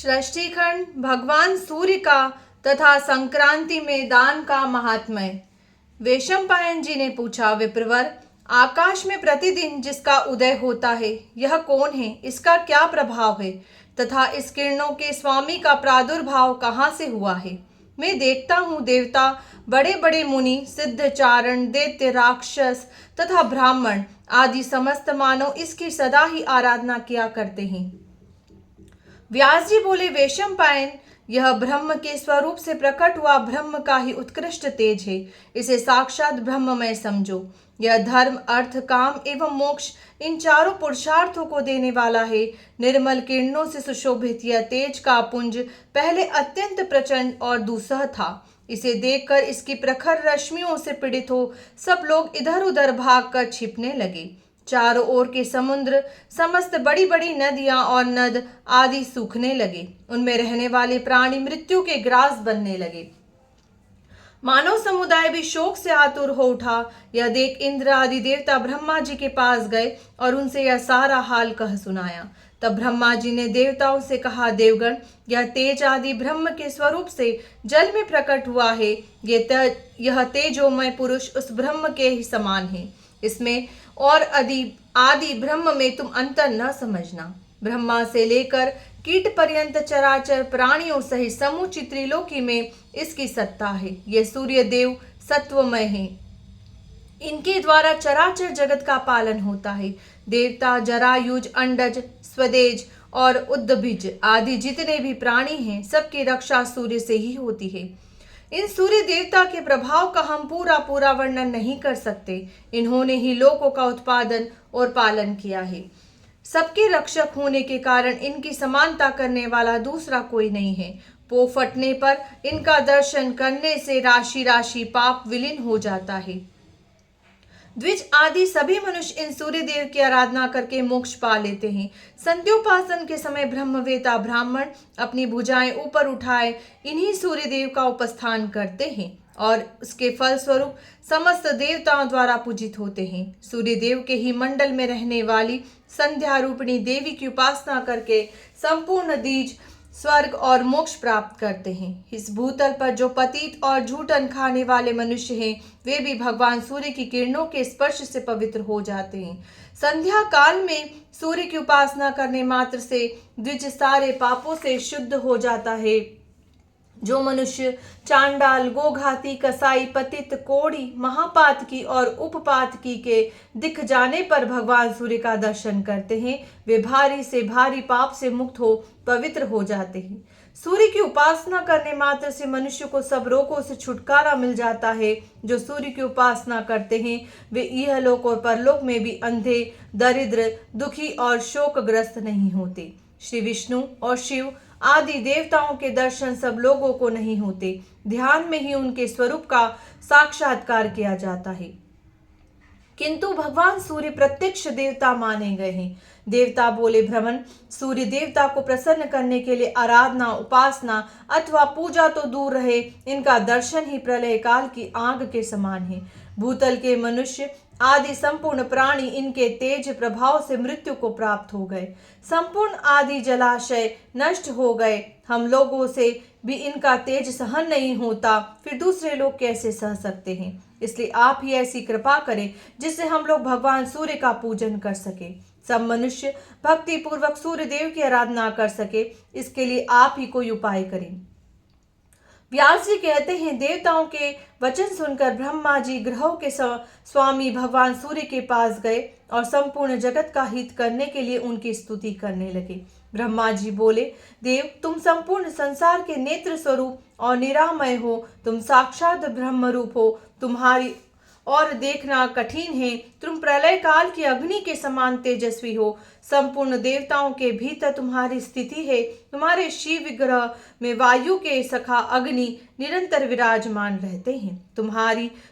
सृष्टिखंड भगवान सूर्य का तथा संक्रांति में दान का महात्म्य। वैशंपायन जी ने पूछा, विप्रवर, आकाश में प्रतिदिन जिसका उदय होता है यह कौन है, इसका क्या प्रभाव है तथा इस किरणों के स्वामी का प्रादुर्भाव कहाँ से हुआ है। मैं देखता हूँ देवता, बड़े बड़े मुनि, सिद्ध, चारण, दैत्य, राक्षस तथा ब्राह्मण आदि समस्त मानव इसकी सदा ही आराधना किया करते हैं। व्यास जी बोले, वैशंपायन, यह ब्रह्म के स्वरूप से प्रकट हुआ ब्रह्म का ही उत्कृष्ट तेज है। इसे साक्षात ब्रह्ममय समझो। यह धर्म, अर्थ, काम एवं मोक्ष इन चारों पुरुषार्थों को देने वाला है। निर्मल किरणों से सुशोभित यह तेज का पुंज पहले अत्यंत प्रचंड और दुस्सह था। इसे देखकर इसकी प्रखर रश्मियों से पीड़ित हो सब लोग इधर उधर भागकर छिपने लगे। चारों ओर के समुद्र, समस्त बड़ी बड़ी नदियां और नद आदि सूखने लगे। उनमें रहने वाले प्राणी मृत्यु के ग्रास बनने लगे। मानव समुदाय भी शोक से आतुर हो उठा। यह देख इंद्र आदि देवता ब्रह्मा जी के पास गए और उनसे यह सारा हाल कह सुनाया। तब ब्रह्मा जी ने देवताओं से कहा, देवगण, यह तेज आदि ब्रह्म के स्वरूप से जल में प्रकट हुआ है। यह तेजोमय पुरुष उस ब्रह्म के ही समान है। इसमें और आदि ब्रह्म में तुम अंतर न समझना। ब्रह्मा से लेकर कीट पर्यंत चराचर प्राणियों सहित समूची त्रिलोकी में इसकी सत्ता है। ये सूर्य देव सत्वमय है। इनके द्वारा चराचर जगत का पालन होता है। देवता, जरायुज, अंडज, स्वदेज और उद्भिज आदि जितने भी प्राणी हैं, सबकी रक्षा सूर्य से ही होती है। इन सूर्य देवता के प्रभाव का हम पूरा वर्णन नहीं कर सकते। इन्होंने ही लोकों का उत्पादन और पालन किया है। सबके रक्षक होने के कारण इनकी समानता करने वाला दूसरा कोई नहीं है। पो फटने पर इनका दर्शन करने से राशि राशि पाप विलीन हो जाता है। द्विज आदि सभी मनुष्य इन सूर्य देव की आराधना करके मोक्ष पा लेते हैं। संध्योपासन के समय ब्रह्मवेता ब्राह्मण अपनी भुजाएं ऊपर उठाए इन्हीं सूर्य देव का उपस्थान करते हैं और उसके फल स्वरूप समस्त देवताओं द्वारा पूजित होते हैं। सूर्य देव के ही मंडल में रहने वाली संध्या रूपिणी देवी की उपासना करके संपूर्ण द्विज स्वर्ग और मोक्ष प्राप्त करते हैं। इस भूतल पर जो पतित और झूठन खाने वाले मनुष्य हैं, वे भी भगवान सूर्य की किरणों के स्पर्श से पवित्र हो जाते हैं। संध्या काल में सूर्य की उपासना करने मात्र से द्विज सारे पापों से शुद्ध हो जाता है। जो मनुष्य चांडाल, गोघाती, कसाई, पतित, कोढ़ी, महापातकी और उपपातकी के दिख जाने पर भगवान सूर्य का दर्शन करते हैं, वे भारी से भारी पाप से मुक्त हो पवित्र हो जाते हैं। सूर्य की उपासना करने मात्र से मनुष्य को सब रोगों से छुटकारा मिल जाता है। जो सूर्य की उपासना करते हैं वे इहलोक और परलोक में भी अंधे, दरिद्र, दुखी और शोकग्रस्त नहीं होते। श्री विष्णु और शिव आदि देवताओं के दर्शन सब लोगों को नहीं होते। ध्यान में ही उनके स्वरूप का साक्षात्कार किया जाता है। किंतु भगवान सूर्य प्रत्यक्ष देवता माने गए हैं। देवता बोले, भ्रमण, सूर्य देवता को प्रसन्न करने के लिए आराधना, उपासना अथवा पूजा तो दूर रहे, इनका दर्शन ही प्रलय काल की आग के समान है। भूतल के मनुष्य आदि संपूर्ण प्राणी इनके तेज प्रभाव से मृत्यु को प्राप्त हो गए। संपूर्ण आदि जलाशय नष्ट हो गए। हम लोगों से भी इनका तेज सहन नहीं होता, फिर दूसरे लोग कैसे सह सकते हैं। इसलिए आप ही ऐसी कृपा करें जिससे हम लोग भगवान सूर्य का पूजन कर सके, सब मनुष्य भक्ति पूर्वक सूर्य देव की आराधना कर सके। इसके लिए आप ही कोई उपाय करें। व्यास जी कहते हैं, देवताओं के वचन सुनकर ब्रह्मा जी ग्रहों के स्वामी भगवान सूर्य के पास गए और संपूर्ण जगत का हित करने के लिए उनकी स्तुति करने लगे। ब्रह्मा जी बोले, देव, तुम संपूर्ण संसार के नेत्र स्वरूप और निरामय हो। तुम साक्षात ब्रह्म रूप हो। तुम्हारी और देखना कठिन है। तुम प्रलय काल की अग्नि के समान तेजस्वी हो। संपूर्ण देवताओं के भीतर तुम्हारी स्थिति है। तुम्हारे शिव विग्रह में वायु के सखा अग्नि निरंतर विराजमान रहते हैं।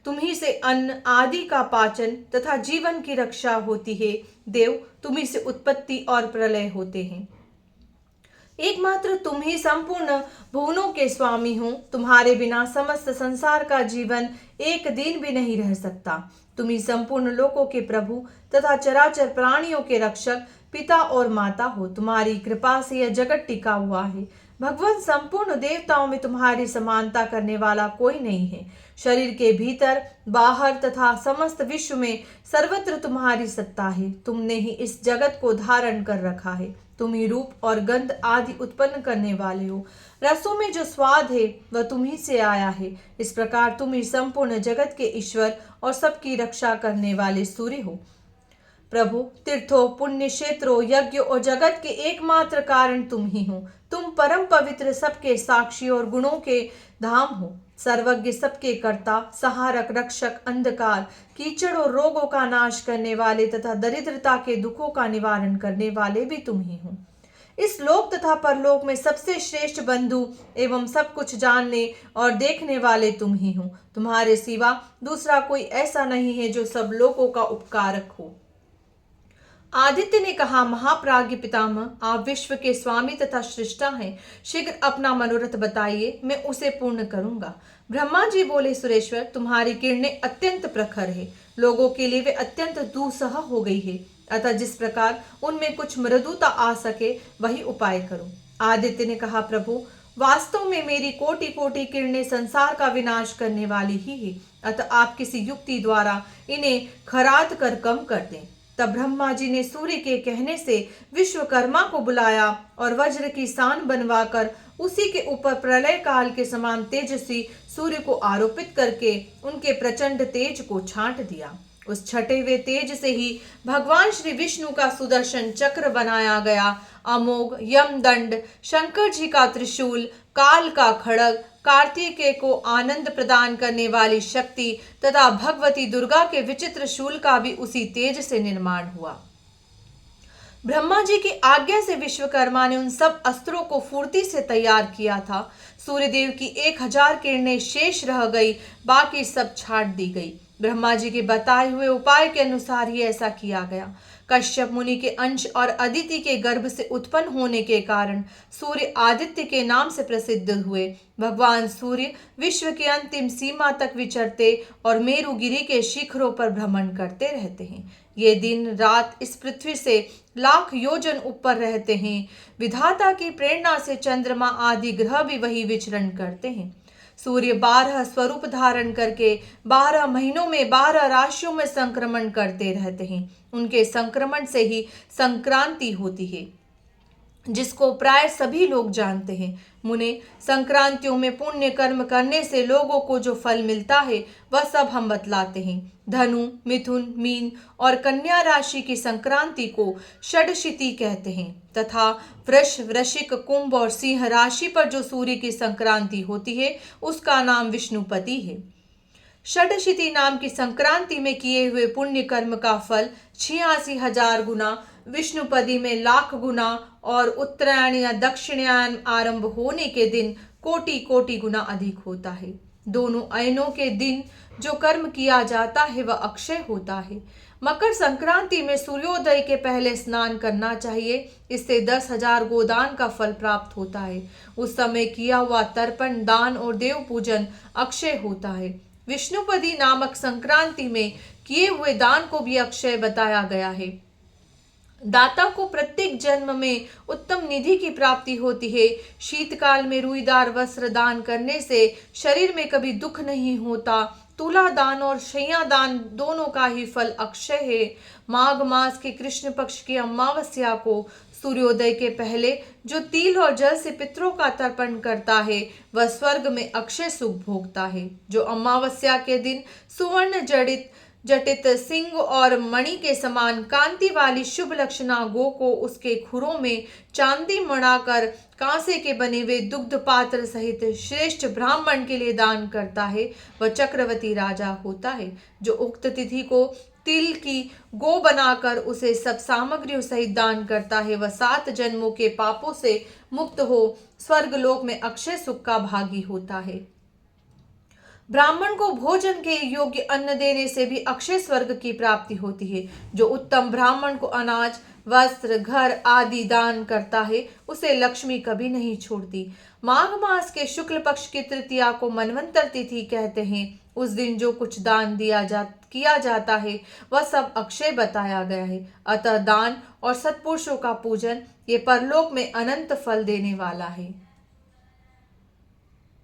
तुम ही से अन्न आदि का पाचन तथा जीवन की रक्षा होती है। देव, तुम ही से उत्पत्ति और प्रलय होते हैं। एकमात्र तुम ही संपूर्ण भुवनों के स्वामी हो। तुम्हारे बिना समस्त संसार का जीवन एक दिन भी नहीं रह सकता। तुम ही संपूर्ण लोकों के प्रभु तथा चराचर प्राणियों के रक्षक, पिता और माता हो। तुम्हारी कृपा से यह जगत टिका हुआ है। भगवान, संपूर्ण देवताओं में तुम्हारी समानता करने वाला कोई नहीं है। शरीर के भीतर, बाहर तथा समस्त विश्व में सर्वत्र तुम्हारी सत्ता है। तुमने ही इस जगत को धारण कर रखा है। तुम ही रूप और गंध आदि उत्पन्न करने वाले हो। रसों में जो स्वाद है वह तुम ही से आया है। इस प्रकार तुम ही संपूर्ण जगत के ईश्वर और सबकी रक्षा करने वाले सूर्य हो। प्रभु, तीर्थों, पुण्य क्षेत्रों, यज्ञ और जगत के एकमात्र कारण तुम ही हो। तुम परम पवित्र, सबके साक्षी और गुणों के धाम हो। सर्वज्ञ, सबके कर्ता, सहारक, रक्षक, अंधकार, कीचड़ और रोगों का नाश करने वाले तथा दरिद्रता के दुखों का निवारण करने वाले भी तुम ही हो। इस लोक तथा परलोक में सबसे श्रेष्ठ बंधु एवं सब कुछ जानने और देखने वाले तुम ही हो। तुम्हारे सिवा दूसरा कोई ऐसा नहीं है जो सब लोगों का उपकारक हो। आदित्य ने कहा, महाप्राज्ञ पितामह, आप विश्व के स्वामी तथा सृष्टा हैं। शीघ्र अपना मनोरथ बताइए, मैं उसे पूर्ण करूंगा। ब्रह्मा जी बोले, सुरेश्वर, तुम्हारी किरणें अत्यंत प्रखर है। लोगों के लिए वे अत्यंत दुस्सह हो गई है। अतः जिस प्रकार उनमें कुछ मृदुता आ सके वही उपाय करो। आदित्य ने कहा, प्रभु, वास्तव में मेरी कोटि कोटि किरणें संसार का विनाश करने वाली ही है। अतः आप किसी युक्ति द्वारा इन्हें खराद कर कम कर दें। तब ब्रह्मा जी ने सूर्य के कहने से विश्वकर्मा को बुलाया और वज्र की सान बनवाकर उसी के ऊपर प्रलय काल के समान तेजस्वी सूर्य को आरोपित करके उनके प्रचंड तेज को छांट दिया। उस छटे हुए तेज से ही भगवान श्री विष्णु का सुदर्शन चक्र बनाया गया। अमोघ यमदंड, शंकर जी का त्रिशूल, काल का खड़ग, कार्तिकेय को आनंद प्रदान करने वाली शक्ति तथा भगवती दुर्गा के विचित्र शूल का भी उसी तेज से निर्माण हुआ। ब्रह्मा जी की आज्ञा से विश्वकर्मा ने उन सब अस्त्रों को फुर्ती से तैयार किया था। सूर्यदेव की 1000 किरणें शेष रह गई, बाकी सब छाट दी गई। ब्रह्मा जी के बताए हुए उपाय के अनुसार ही ऐसा किया गया। कश्यप मुनि के अंश और अदिति के गर्भ से उत्पन्न होने के कारण सूर्य आदित्य के नाम से प्रसिद्ध हुए। भगवान सूर्य विश्व की अंतिम सीमा तक विचरते और मेरुगिरी के शिखरों पर भ्रमण करते रहते हैं। ये दिन रात इस पृथ्वी से लाख योजन ऊपर रहते हैं। विधाता की प्रेरणा से चंद्रमा आदि ग्रह भी वही विचरण करते हैं। सूर्य 12 स्वरूप धारण करके 12 महीनों में 12 राशियों में संक्रमण करते रहते हैं। उनके संक्रमण से ही संक्रांति होती है, जिसको प्राय सभी लोग जानते हैं। मुने, संक्रांतियों में पुण्य कर्म करने से लोगों को जो फल मिलता है वह सब हम बतलाते हैं। धनु, मिथुन, मीन और कन्या राशि की संक्रांति को षडशिति कहते हैं तथा वृष, वृश्चिक, कुंभ और सिंह राशि पर जो सूर्य की संक्रांति होती है उसका नाम विष्णुपति है। षडशिति नाम की संक्रांति में किए हुए पुण्य कर्म का फल 86,000 गुना, विष्णुपदी में लाख गुना और उत्तरायण या दक्षिणायन आरंभ होने के दिन कोटि कोटि गुना अधिक होता है। दोनों अयनों के दिन जो कर्म किया जाता है वह अक्षय होता है। मकर संक्रांति में सूर्योदय के पहले स्नान करना चाहिए। इससे 10,000 गोदान का फल प्राप्त होता है। उस समय किया हुआ तर्पण, दान और देव पूजन अक्षय होता है। विष्णुपदी नामक संक्रांति में किए हुए दान को भी अक्षय बताया गया है। दाता को प्रत्येक जन्म में उत्तम निधि की प्राप्ति होती है। शीतकाल में रुईदार वस्त्र दान करने से शरीर में कभी दुख नहीं होता। तुला दान और शैया दान दोनों का ही फल अक्षय है। माघ मास के कृष्ण पक्ष की अमावस्या को सूर्योदय के पहले जो तिल और जल से पितरों का तर्पण करता है वह स्वर्ग में अक्षय सुख भोगता है। जो अमावस्या के दिन सुवर्ण जटित सिंह और मणि के समान कांति वाली शुभ लक्षणा गो को उसके खुरों में चांदी मढ़ाकर कांसे के बने हुए दुग्ध पात्र सहित श्रेष्ठ ब्राह्मण के लिए दान करता है वह चक्रवर्ती राजा होता है। जो उक्त तिथि को तिल की गो बनाकर उसे सब सामग्रियों सहित दान करता है वह 7 जन्मों के पापों से मुक्त हो स्वर्गलोक में अक्षय सुख का भागी होता है। ब्राह्मण को भोजन के योग्य अन्न देने से भी अक्षय स्वर्ग की प्राप्ति होती है। जो उत्तम ब्राह्मण को अनाज, वस्त्र, घर आदि दान करता है, उसे लक्ष्मी कभी नहीं छोड़ती। माघ मास के शुक्ल पक्ष की तृतीया को मनवंतर तिथि कहते हैं। उस दिन जो कुछ दान किया जाता है वह सब अक्षय बताया गया है। अतः दान और सत्पुरुषों का पूजन ये परलोक में अनंत फल देने वाला है।